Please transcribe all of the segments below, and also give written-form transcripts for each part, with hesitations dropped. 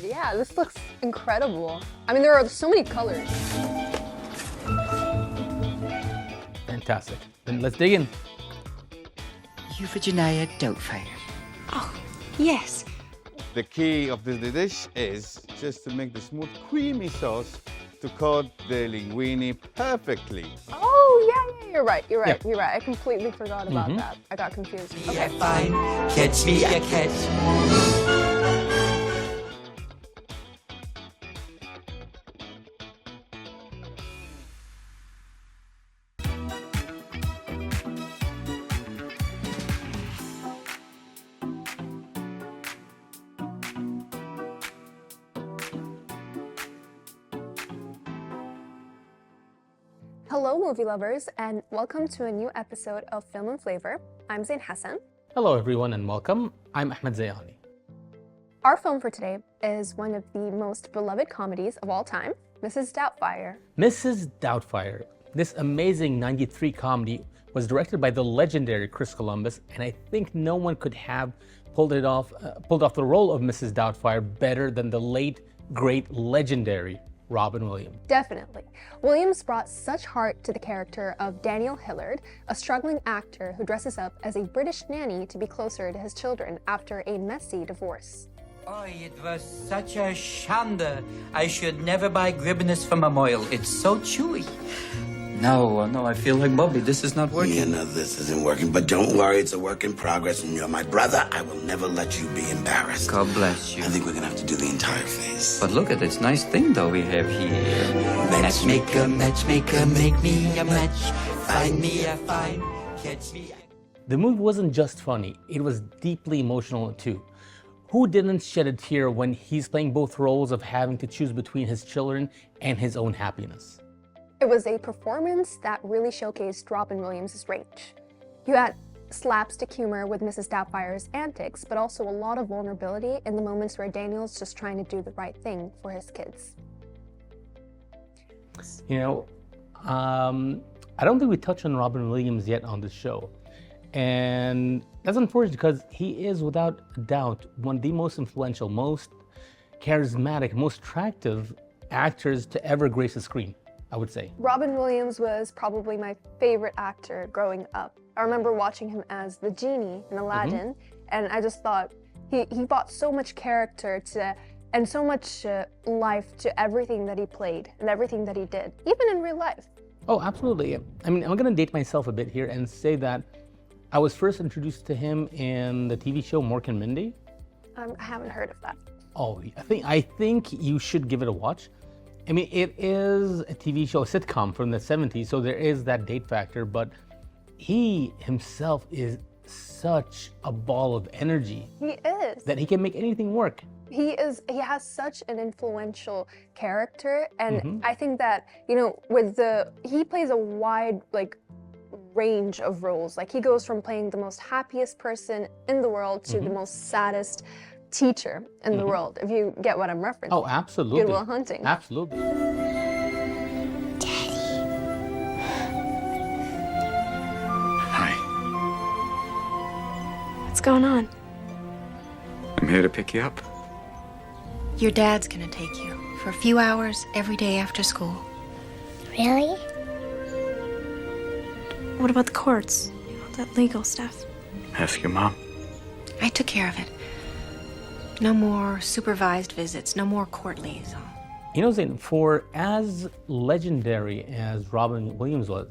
Yeah, this looks incredible. I mean, there are so many colors. Fantastic. Then let's dig in. Euphigenia Doubtfire. Oh, yes. The key of this dish is just to make the smooth, creamy sauce to coat the linguine perfectly. Oh, yeah, you're right. Yeah. You're right. I completely forgot about that. I got confused. Me Okay. I find, catch me I catch. Hello, movie lovers, and welcome to a new episode of Film and Flavor. I'm Zain Hasan. Hello, everyone, and welcome. I'm Ahmed Zayani. Our film for today is one of the most beloved comedies of all time, Mrs. Doubtfire. Mrs. Doubtfire. This amazing 93 comedy was directed by the legendary Chris Columbus, and I think no one could have pulled off the role of Mrs. Doubtfire better than the late, great, legendary Robin Williams. Definitely. Williams brought such heart to the character of Daniel Hillard, a struggling actor who dresses up as a British nanny to be closer to his children after a messy divorce. Oh, it was such a shanda. I should never buy Gribbinus from a moil. It's so chewy. No, I feel like Bobby. This is not working. Yeah, no, this isn't working. But don't worry, it's a work in progress, and you're my brother. I will never let you be embarrassed. God bless you. I think we're gonna have to do the entire face. But look at this nice thing, though, we have here. Matchmaker, matchmaker, make me a match. Find me a find, catch me. The movie wasn't just funny, it was deeply emotional too. Who didn't shed a tear when he's playing both roles of having to choose between his children and his own happiness? It was a performance that really showcased Robin Williams' range. You had slapstick humor with Mrs. Doubtfire's antics, but also a lot of vulnerability in the moments where Daniel's just trying to do the right thing for his kids. You know, I don't think we touched on Robin Williams yet on this show. And that's unfortunate because he is without a doubt one of the most influential, most charismatic, most attractive actors to ever grace the screen, I would say. Robin Williams was probably my favorite actor growing up. I remember watching him as the genie in Aladdin, and I just thought he brought so much character to and so much life to everything that he played and everything that he did, even in real life. Oh, absolutely. I mean, I'm going to date myself a bit here and say that I was first introduced to him in the TV show Mork and Mindy. I haven't heard of that. Oh, I think you should give it a watch. I mean, it is a TV show, a sitcom from the 70s, so there is that date factor, but he himself is such a ball of energy. He is. That he can make anything work. He has such an influential character, and I think that, you know, he plays a wide, range of roles. Like, he goes from playing the most happiest person in the world to the most saddest teacher in the world, if you get what I'm referencing. Oh, absolutely. Good Will Hunting. Absolutely. Hi. What's going on? I'm here to pick you up. Your dad's gonna take you for a few hours every day after school. Really? What about the courts? You know, that legal stuff. Ask your mom. I took care of it. No more supervised visits, no more court liaison. You know, Zain, for as legendary as Robin Williams was,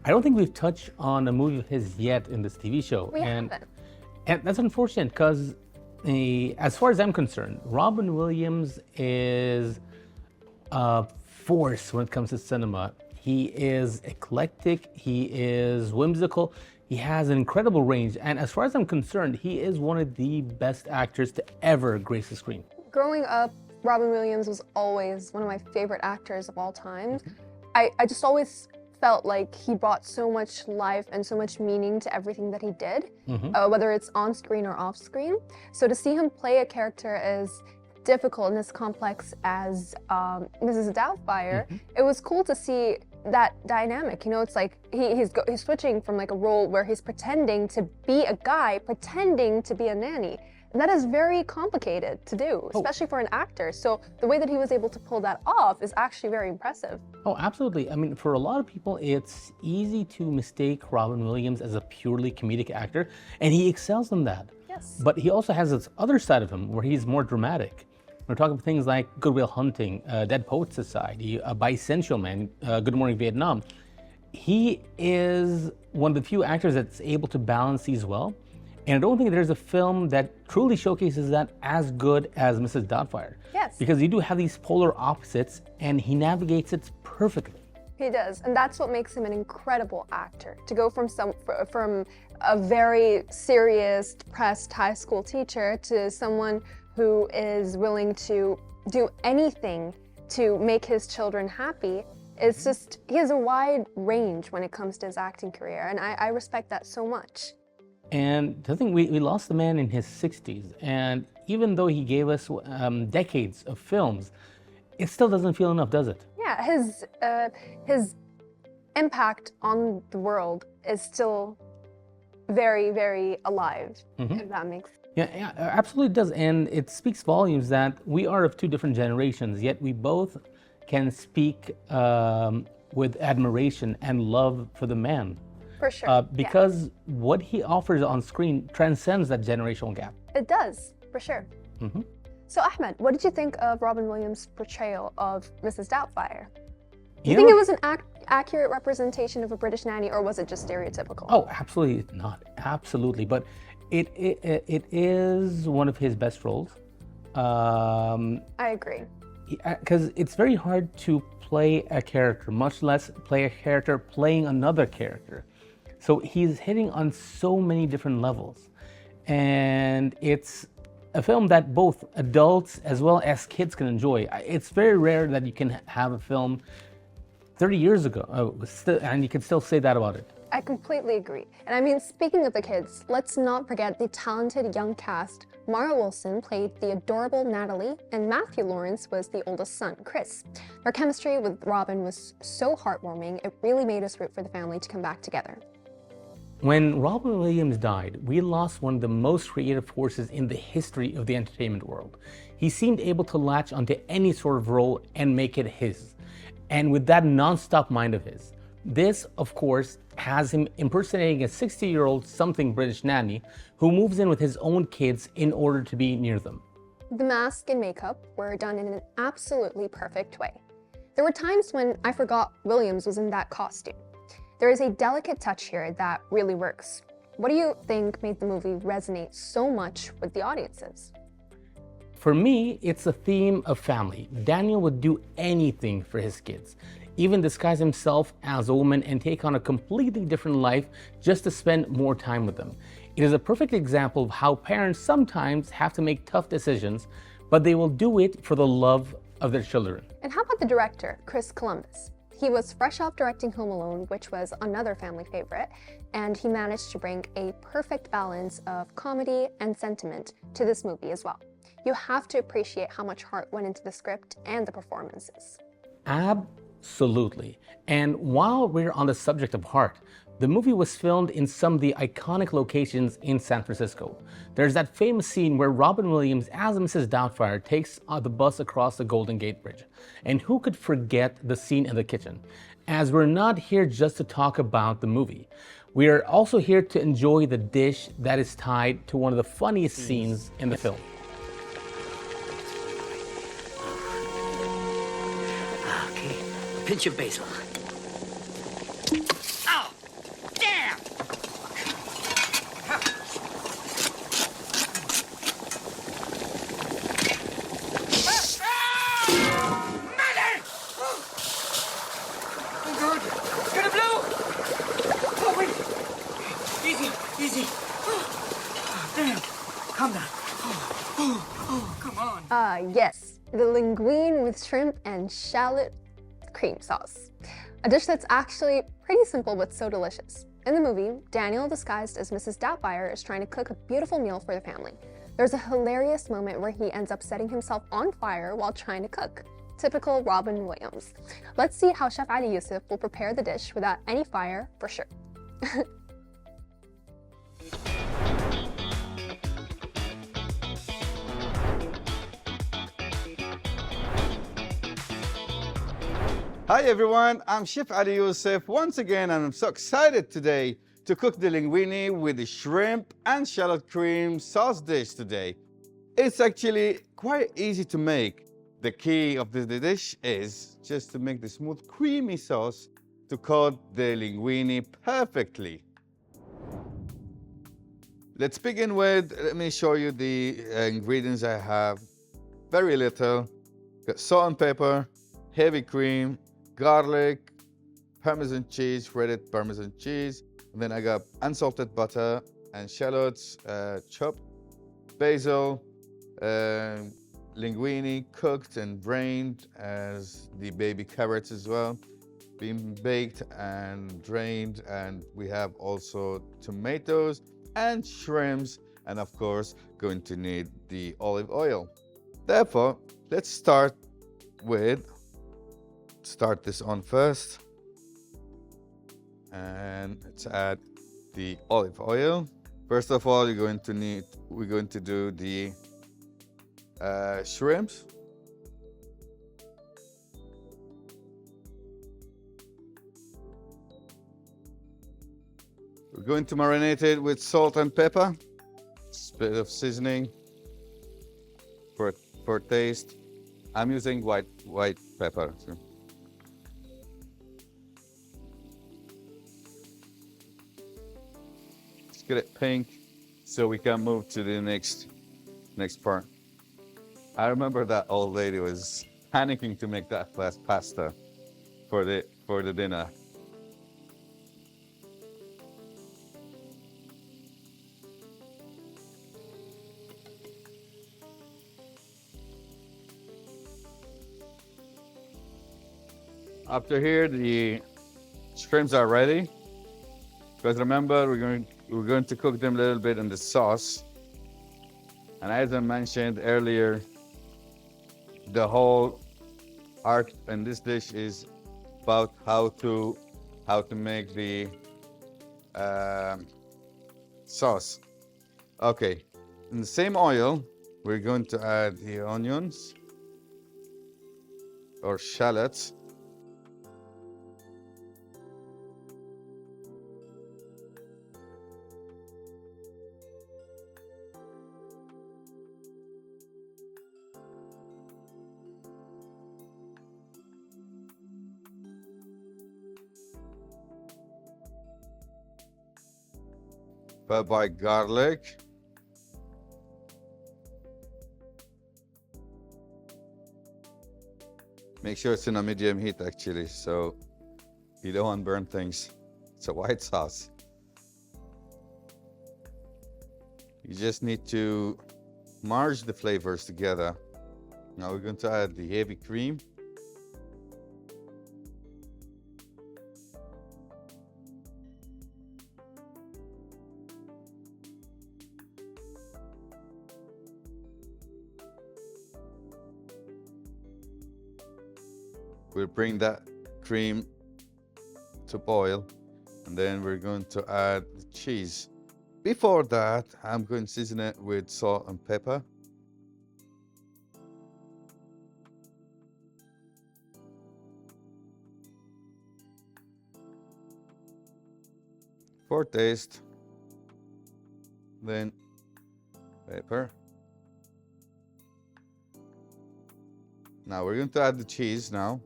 I don't think we've touched on a movie of his yet in this TV show. We haven't. And that's unfortunate because, as far as I'm concerned, Robin Williams is a force when it comes to cinema. He is eclectic, he is whimsical, he has an incredible range, and as far as I'm concerned, he is one of the best actors to ever grace the screen. Growing up, Robin Williams was always one of my favorite actors of all time. I just always felt like he brought so much life and so much meaning to everything that he did, whether it's on screen or off screen. So to see him play a character as difficult and as complex as Mrs. Doubtfire, it was cool to see that dynamic. You know, it's like he's switching from like a role where he's pretending to be a guy, pretending to be a nanny. That is very complicated to do, especially for an actor. So the way that he was able to pull that off is actually very impressive. Oh, absolutely. I mean, for a lot of people, it's easy to mistake Robin Williams as a purely comedic actor, and he excels in that. Yes. But he also has this other side of him where he's more dramatic. We're talking about things like Good Will Hunting, Dead Poets Society, Bisexual Man, Good Morning Vietnam. He is one of the few actors that's able to balance these well. And I don't think there's a film that truly showcases that as good as Mrs. Doubtfire. Yes. Because you do have these polar opposites, and he navigates it perfectly. He does, and that's what makes him an incredible actor. To go from a very serious, depressed high school teacher to someone who is willing to do anything to make his children happy. It's just, he has a wide range when it comes to his acting career, and I respect that so much. And I think we lost the man in his 60s, and even though he gave us decades of films, it still doesn't feel enough, does it? Yeah, his impact on the world is still very, very alive, if that makes sense. Yeah, absolutely does. And it speaks volumes that we are of two different generations, yet we both can speak with admiration and love for the man. For sure. Because what he offers on screen transcends that generational gap. It does, for sure. So Ahmed, what did you think of Robin Williams' portrayal of Mrs. Doubtfire? Do you think it was an accurate representation of a British nanny, or was it just stereotypical? Oh, absolutely not. Absolutely. But it is one of his best roles. I agree. Because it's very hard to play a character, much less play a character playing another character. So he's hitting on so many different levels. And it's a film that both adults as well as kids can enjoy. It's very rare that you can have a film 30 years ago, and you can still say that about it. I completely agree. And I mean, speaking of the kids, let's not forget the talented young cast. Mara Wilson played the adorable Natalie, and Matthew Lawrence was the oldest son, Chris. Their chemistry with Robin was so heartwarming, it really made us root for the family to come back together. When Robin Williams died, we lost one of the most creative forces in the history of the entertainment world. He seemed able to latch onto any sort of role and make it his. And with that non-stop mind of his, this, of course, has him impersonating a 60-year-old something British nanny who moves in with his own kids in order to be near them. The mask and makeup were done in an absolutely perfect way. There were times when I forgot Williams was in that costume. There is a delicate touch here that really works. What do you think made the movie resonate so much with the audiences? For me, it's a theme of family. Daniel would do anything for his kids, even disguise himself as a woman and take on a completely different life just to spend more time with them. It is a perfect example of how parents sometimes have to make tough decisions, but they will do it for the love of their children. And how about the director, Chris Columbus? He was fresh off directing Home Alone, which was another family favorite, and he managed to bring a perfect balance of comedy and sentiment to this movie as well. You have to appreciate how much heart went into the script and the performances. Absolutely. And while we're on the subject of heart, the movie was filmed in some of the iconic locations in San Francisco. There's that famous scene where Robin Williams as Mrs. Doubtfire takes the bus across the Golden Gate Bridge. And who could forget the scene in the kitchen? As we're not here just to talk about the movie, we are also here to enjoy the dish that is tied to one of the funniest scenes in the film. Okay, pinch of basil. Oh, damn! Mother! Oh, God, it's gonna blow! Oh, wait. Easy. Oh, damn. Calm down. Oh, come on. Yes, the linguine with shrimp and shallot cream sauce. A dish that's actually pretty simple but so delicious. In the movie, Daniel, disguised as Mrs. Doubtfire, is trying to cook a beautiful meal for the family. There's a hilarious moment where he ends up setting himself on fire while trying to cook. Typical Robin Williams. Let's see how Chef Ali Yosif will prepare the dish without any fire for sure. Hi everyone, I'm Chef Ali Yosif once again, and I'm so excited today to cook the linguine with the shrimp and shallot cream sauce dish today. It's actually quite easy to make. The key of the dish is just to make the smooth, creamy sauce to coat the linguine perfectly. Let's begin with, let me show you the ingredients I have. Very little. Got salt and pepper, heavy cream, garlic, Parmesan cheese, shredded Parmesan cheese. And then I got unsalted butter and shallots chopped, basil, linguine cooked and drained, as the baby carrots as well, being baked and drained. And we have also tomatoes and shrimps, and of course going to need the olive oil. Therefore, let's start this on first, and let's add the olive oil. First of all, we're going to do the shrimps. We're going to marinate it with salt and pepper, a bit of seasoning for taste. I'm using white pepper. So. Let's get it pink so we can move to the next part. I remember that old lady was panicking to make that last pasta for the dinner. After here, the shrimps are ready. Because remember, we're going to cook them a little bit in the sauce. And as I mentioned earlier, the whole art in this dish is about how to make the sauce. Okay, in the same oil, we're going to add the onions or shallots. Followed by garlic. Make sure it's in a medium heat actually, so you don't want to burn things. It's a white sauce. You just need to merge the flavors together. Now we're going to add the heavy cream. We'll bring that cream to boil, and then we're going to add the cheese. Before that, I'm going to season it with salt and pepper. For taste, then pepper. Now we're going to add the cheese now.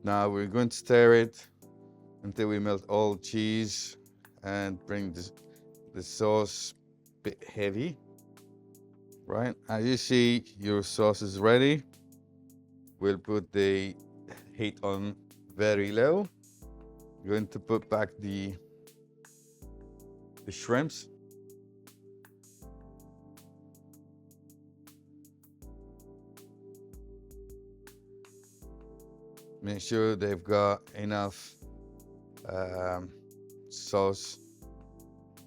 Now we're going to stir it until we melt all the cheese and bring the sauce a bit heavy. Right, as you see, your sauce is ready. We'll put the heat on very low. We're going to put back the shrimps. Make sure they've got enough sauce.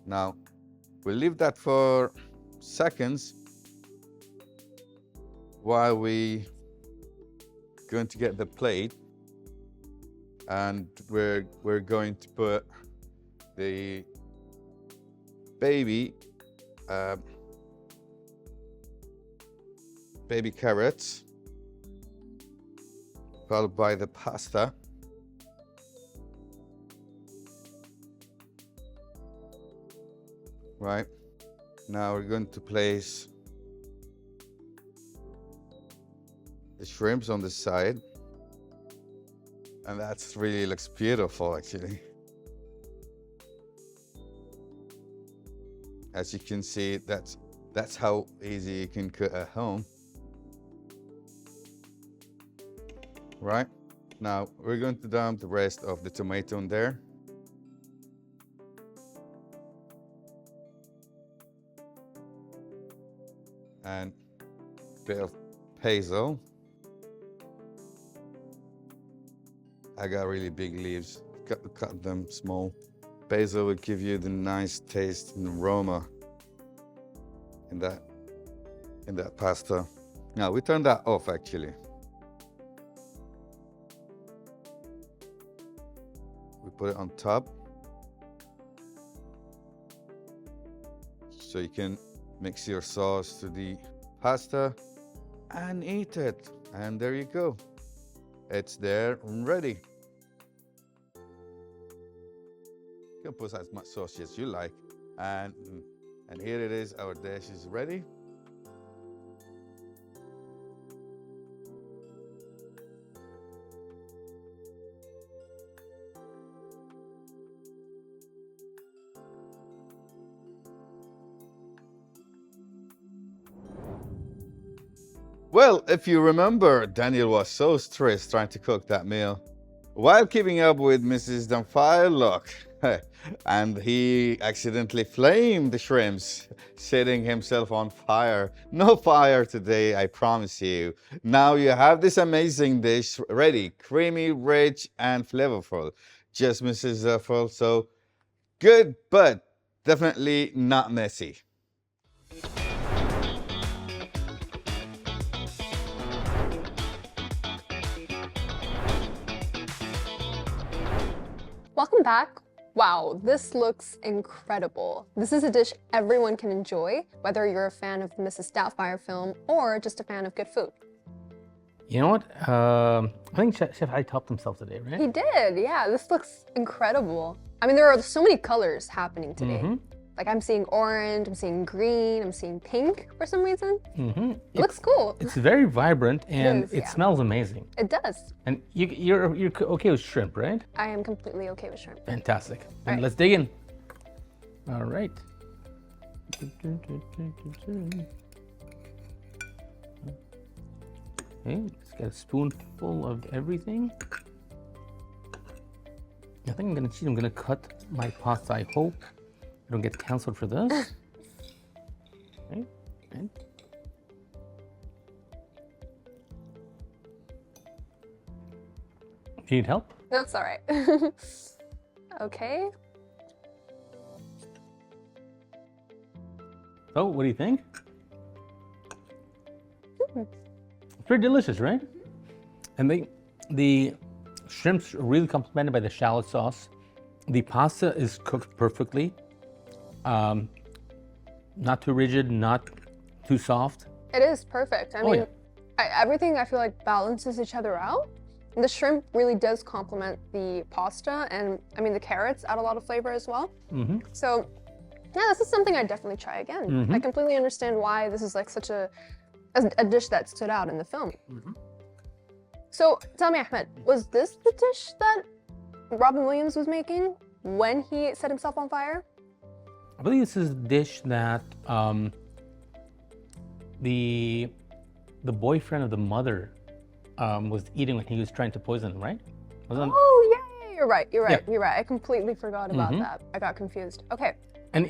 Now, we'll leave that for seconds while we going to get the plate, and we're going to put the baby baby carrots, followed by the pasta. Right, now we're going to place the shrimps on the side. And that's really looks beautiful, actually. As you can see, that's how easy you can cook at home. Right, now we're going to dump the rest of the tomato in there. And a bit of basil. I got really big leaves, cut them small. Basil will give you the nice taste and aroma in that pasta. Now we turn that off actually. We put it on top. So you can mix your sauce to the pasta and eat it. And there you go. It's there and ready. You can put as much sauce as you like. And here it is, our dish is ready. Well, if you remember, Daniel was so stressed trying to cook that meal while keeping up with Mrs. Dunfirelock. And he accidentally flamed the shrimps, setting himself on fire. No fire today, I promise you. Now you have this amazing dish ready, creamy, rich, and flavorful. Just Mrs. Zeffel, so good, but definitely not messy. Welcome back. Wow, this looks incredible. This is a dish everyone can enjoy, whether you're a fan of the Mrs. Doubtfire film or just a fan of good food. You know what? I think Chef Ali topped himself today, right? He did, yeah. This looks incredible. I mean, there are so many colors happening today. Like I'm seeing orange, I'm seeing green, I'm seeing pink for some reason. It looks cool. It's very vibrant and is, it yeah. smells amazing. It does. And you're okay with shrimp, right? I am completely okay with shrimp. Fantastic. And right. let's dig in. All right. Okay, let's get a spoonful of everything. I think I'm gonna cheat. I'm gonna cut my pasta. I hope I don't get canceled for this. Okay. And do you need help? That's all right. Okay. Oh, what do you think? It's pretty delicious, right? And the shrimps are really complemented by the shallot sauce. The pasta is cooked perfectly. Not too rigid, not too soft. It is perfect. I mean, everything I feel like balances each other out. The shrimp really does complement the pasta, and I mean the carrots add a lot of flavor as well. So yeah, this is something I'd definitely try again. I completely understand why this is like such a dish that stood out in the film. So tell me, Ahmed, was this the dish that Robin Williams was making when he set himself on fire? I believe this is a dish that the boyfriend of the mother was eating when he was trying to poison him, right? Oh yeah, you're right. You're right. I completely forgot about that. I got confused. Okay. And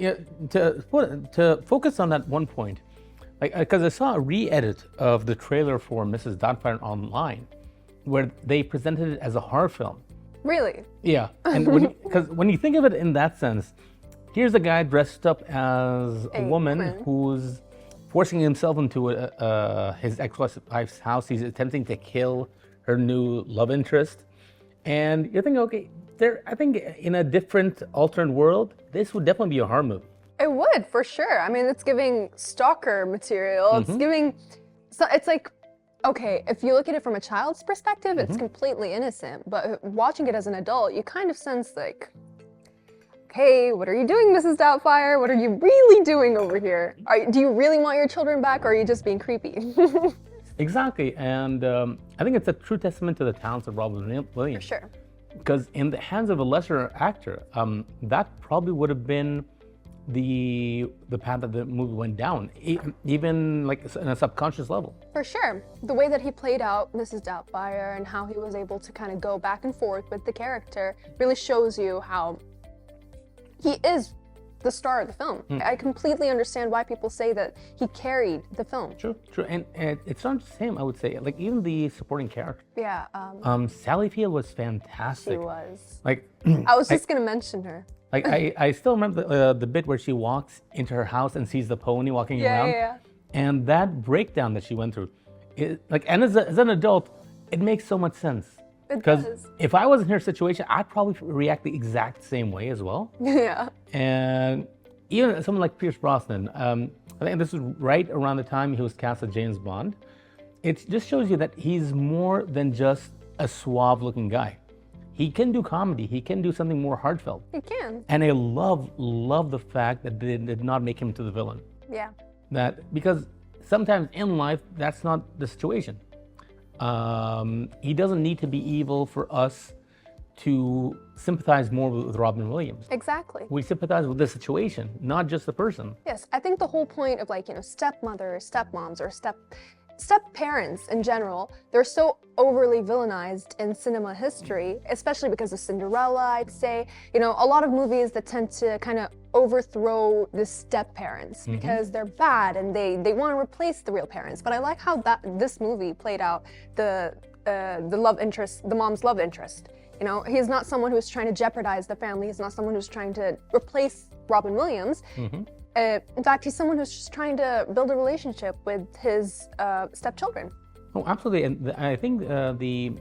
to focus on that one point, like because I saw a re-edit of the trailer for Mrs. Doubtfire online, where they presented it as a horror film. Really? Yeah, and when you think of it in that sense, here's a guy dressed up as a woman who's forcing himself into his ex-wife's house. He's attempting to kill her new love interest. And you're thinking, okay, I think in a different alternate world, this would definitely be a horror movie. It would, for sure. I mean, it's giving stalker material. It's giving So it's like, okay, if you look at it from a child's perspective, it's completely innocent. But watching it as an adult, you kind of sense like, okay, what are you doing, Mrs. Doubtfire? What are you really doing over here? Do you really want your children back, or are you just being creepy? Exactly, and I think it's a true testament to the talents of Robin Williams. For sure. Because in the hands of a lesser actor, that probably would have been the path that the movie went down, even like in a subconscious level. For sure. The way that he played out Mrs. Doubtfire and how he was able to kind of go back and forth with the character really shows you how he is the star of the film. I completely understand why people say that he carried the film. True, and it's not just him, I would say. Like even the supporting character. Yeah. Sally Field was fantastic. She was. Like I was just gonna mention her. Like I still remember the bit where she walks into her house and sees the pony walking around. Yeah. And that breakdown that she went through, and as an adult, it makes so much sense. Because if I was in her situation, I'd probably react the exact same way as well. Yeah. And even someone like Pierce Brosnan, I think this was right around the time he was cast as James Bond. It just shows you that he's more than just a suave-looking guy. He can do comedy. He can do something more heartfelt. He can. And I love the fact that they did not make him to the villain. Yeah. Because sometimes in life, that's not the situation. He doesn't need to be evil for us to sympathize more with Robin Williams. Exactly. We sympathize with the situation, not just the person. Yes, I think the whole point of stepmothers, stepmoms, or step parents in general, they're so overly villainized in cinema history, especially because of Cinderella, I'd say. A lot of movies that tend to kind of overthrow the step parents because they're bad and they want to replace the real parents. But I like how this movie played out the love interest, the mom's love interest. He's not someone who's trying to jeopardize the family. He's not someone who's trying to replace Robin Williams. In fact, he's someone who's just trying to build a relationship with his stepchildren. Oh, absolutely. And I think the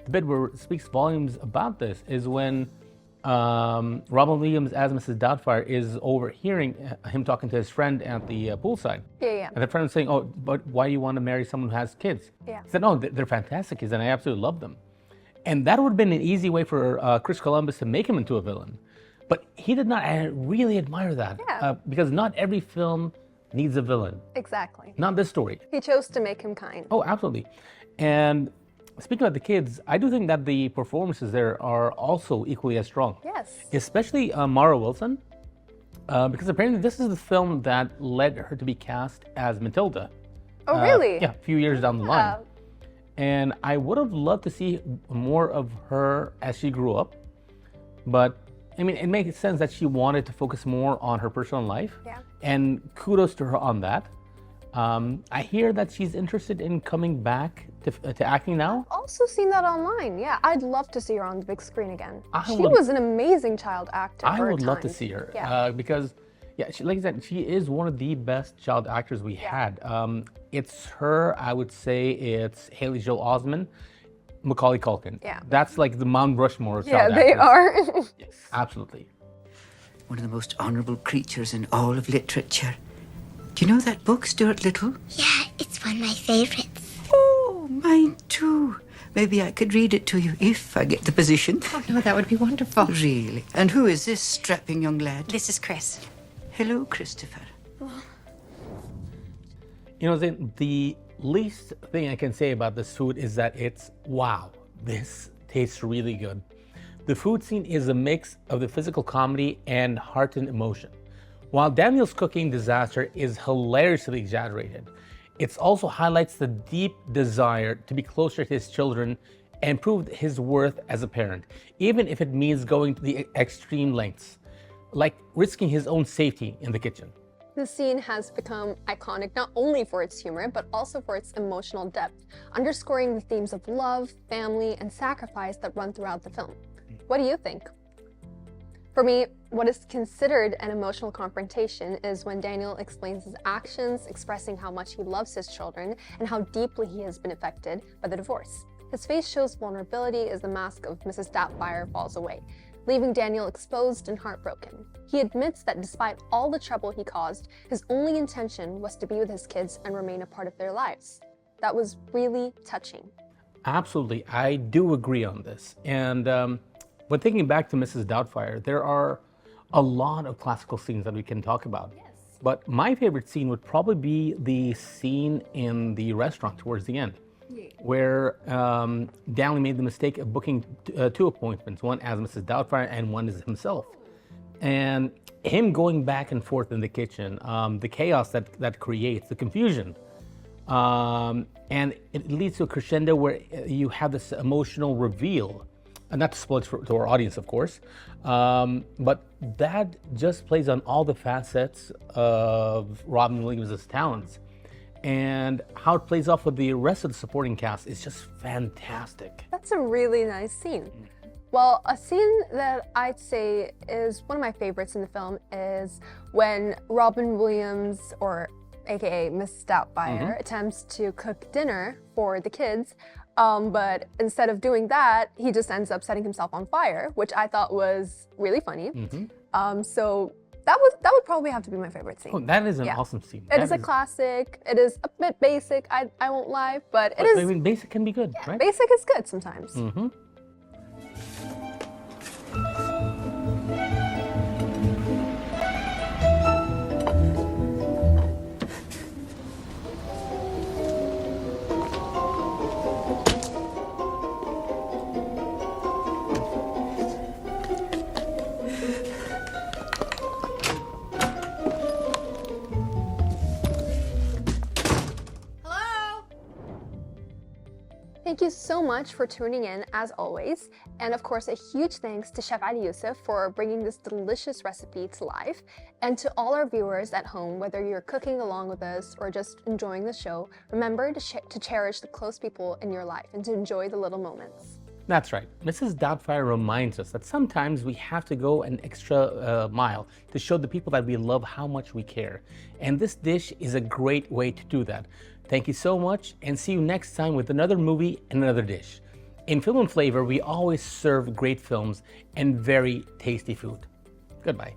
bit where it speaks volumes about this is when Robin Williams as Mrs. Doubtfire is overhearing him talking to his friend at the poolside. Yeah. And the friend is saying, "Oh, but why do you want to marry someone who has kids?" Yeah. He said, "No, they're fantastic kids, and I absolutely love them." And that would have been an easy way for Chris Columbus to make him into a villain. But he did not. I really admire that. Yeah. Because not every film needs a villain. Exactly. Not this story. He chose to make him kind. Oh, absolutely. And speaking of the kids, I do think that the performances there are also equally as strong. Yes. Especially Mara Wilson, because apparently this is the film that led her to be cast as Matilda. Oh, really? Yeah, a few years down the line. And I would have loved to see more of her as she grew up. But, I mean, it makes sense that she wanted to focus more on her personal life. Yeah. And kudos to her on that. I hear that she's interested in coming back to acting now. Also seen that online. Yeah, I'd love to see her on the big screen again. She was an amazing child actor. I would love to see her because, like I said, she is one of the best child actors we had. It's her. I would say it's Haley Joel Osment, Macaulay Culkin. Yeah, that's like the Mount Rushmore of child actors. Yeah, they are. Yes, absolutely. One of the most honorable creatures in all of literature. Do you know that book, Stuart Little? Yeah, it's one of my favorites. Oh, mine too. Maybe I could read it to you if I get the position. Oh, no, that would be wonderful. Really? And who is this strapping young lad? This is Chris. Hello, Christopher. You know, Zain, the least thing I can say about this food is that it's, wow, this tastes really good. The food scene is a mix of the physical comedy and heart and emotion. While Daniel's cooking disaster is hilariously exaggerated, it also highlights the deep desire to be closer to his children and prove his worth as a parent, even if it means going to the extreme lengths, like risking his own safety in the kitchen. The scene has become iconic not only for its humor, but also for its emotional depth, underscoring the themes of love, family, and sacrifice that run throughout the film. What do you think? For me, what is considered an emotional confrontation is when Daniel explains his actions, expressing how much he loves his children and how deeply he has been affected by the divorce. His face shows vulnerability as the mask of Mrs. Doubtfire falls away, leaving Daniel exposed and heartbroken. He admits that despite all the trouble he caused, his only intention was to be with his kids and remain a part of their lives. that was really touching. Absolutely, I do agree on this. And but thinking back to Mrs. Doubtfire, there are a lot of classical scenes that we can talk about. Yes. But my favorite scene would probably be the scene in the restaurant towards the end, where Downey made the mistake of booking two appointments, one as Mrs. Doubtfire and one as himself. And him going back and forth in the kitchen, the chaos that creates, the confusion, and it leads to a crescendo where you have this emotional reveal. And not to spoil it to our audience, of course, but that just plays on all the facets of Robin Williams' talents. And how it plays off with the rest of the supporting cast is just fantastic. That's a really nice scene. Well, a scene that I'd say is one of my favorites in the film is when Robin Williams, or aka Miss Doubtfire, attempts to cook dinner for the kids, but instead of doing that, he just ends up setting himself on fire, which I thought was really funny. So that would probably have to be my favorite scene. Oh, that is an awesome scene. It is a classic. It is a bit basic, I won't lie, but it is. I mean, basic can be good, right? Basic is good sometimes. Thank you so much for tuning in, as always. And of course, a huge thanks to Chef Ali Yosif for bringing this delicious recipe to life. And to all our viewers at home, whether you're cooking along with us or just enjoying the show, remember to cherish the close people in your life and to enjoy the little moments. That's right. Mrs. Doubtfire reminds us that sometimes we have to go an extra mile to show the people that we love how much we care. And this dish is a great way to do that. Thank you so much, and see you next time with another movie and another dish. In Film and Flavor, we always serve great films and very tasty food. Goodbye.